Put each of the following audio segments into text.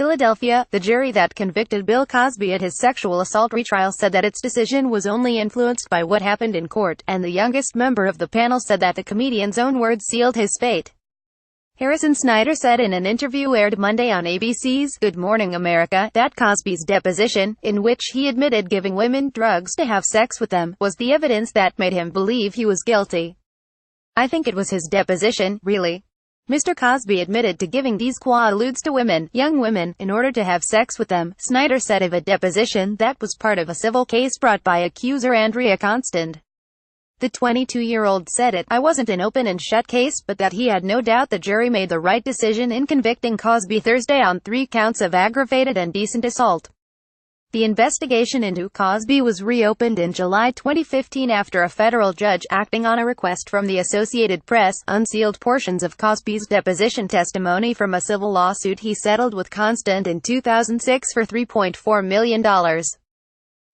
Philadelphia, the jury that convicted Bill Cosby at his sexual assault retrial said that its decision was only influenced by what happened in court, and the youngest member of the panel said that the comedian's own words sealed his fate. Harrison Snyder said in an interview aired Monday on ABC's Good Morning America that Cosby's deposition, in which he admitted giving women drugs to have sex with them, was the evidence that made him believe he was guilty. "I think it was his deposition, really. Mr. Cosby admitted to giving these quaaludes to women, young women, in order to have sex with them," Snyder said of a deposition that was part of a civil case brought by accuser Andrea Constant. The 22-year-old said it wasn't an open and shut case, but that he had no doubt the jury made the right decision in convicting Cosby Thursday on 3 counts of aggravated and indecent assault. The investigation into Cosby was reopened in July 2015 after a federal judge, acting on a request from the Associated Press, unsealed portions of Cosby's deposition testimony from a civil lawsuit he settled with Constant in 2006 for $3.4 million.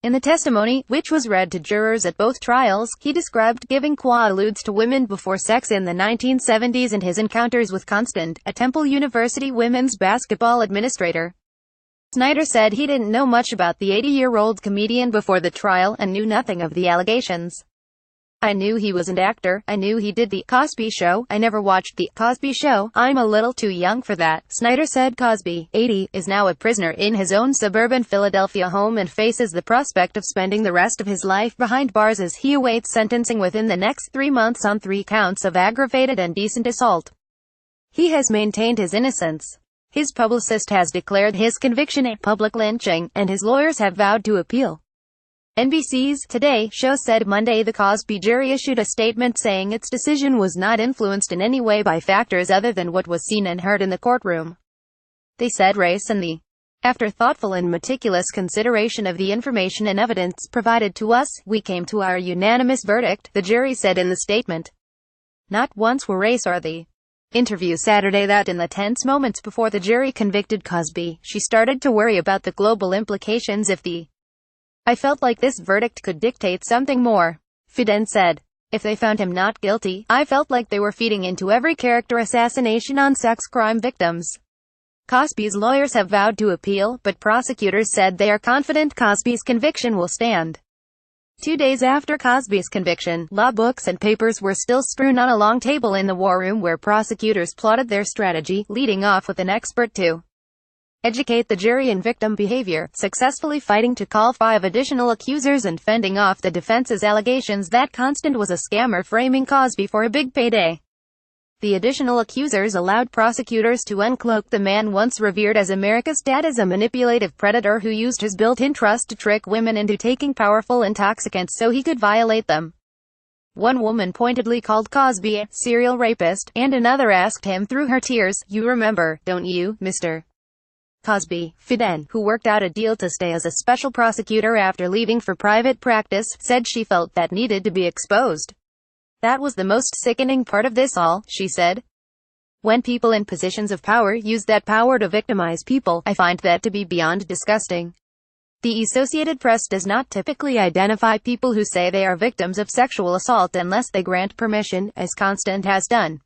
In the testimony, which was read to jurors at both trials, he described giving quaaludes to women before sex in the 1970s and his encounters with Constant, a Temple University women's basketball administrator. Snyder said he didn't know much about the 80-year-old comedian before the trial, and knew nothing of the allegations. "I knew he was an actor, I knew he did the Cosby Show, I never watched the Cosby Show, I'm a little too young for that," Snyder said. Cosby, 80, is now a prisoner in his own suburban Philadelphia home and faces the prospect of spending the rest of his life behind bars as he awaits sentencing within the next 3 months on 3 counts of aggravated and indecent assault. He has maintained his innocence. His publicist has declared his conviction a public lynching, and his lawyers have vowed to appeal. NBC's Today show said Monday the Cosby jury issued a statement saying its decision was not influenced in any way by factors other than what was seen and heard in the courtroom. They said race and the "After thoughtful and meticulous consideration of the information and evidence provided to us, we came to our unanimous verdict," the jury said in the statement. Not once were race or the interview Saturday that in the tense moments before the jury convicted Cosby, she started to worry about the global implications if the "I felt like this verdict could dictate something more," Fidden said. "If they found him not guilty, I felt like they were feeding into every character assassination on sex crime victims." Cosby's lawyers have vowed to appeal, but prosecutors said they are confident Cosby's conviction will stand. 2 days after Cosby's conviction, law books and papers were still strewn on a long table in the war room where prosecutors plotted their strategy, leading off with an expert to educate the jury in victim behavior, successfully fighting to call 5 additional accusers and fending off the defense's allegations that Constant was a scammer framing Cosby for a big payday. The additional accusers allowed prosecutors to uncloak the man once revered as America's dad as a manipulative predator who used his built-in trust to trick women into taking powerful intoxicants so he could violate them. One woman pointedly called Cosby a serial rapist, and another asked him through her tears, "You remember, don't you, Mr. Cosby?" Fidden, who worked out a deal to stay as a special prosecutor after leaving for private practice, said she felt that needed to be exposed. "That was the most sickening part of this all," she said. "When people in positions of power use that power to victimize people, I find that to be beyond disgusting." The Associated Press does not typically identify people who say they are victims of sexual assault unless they grant permission, as Constant has done.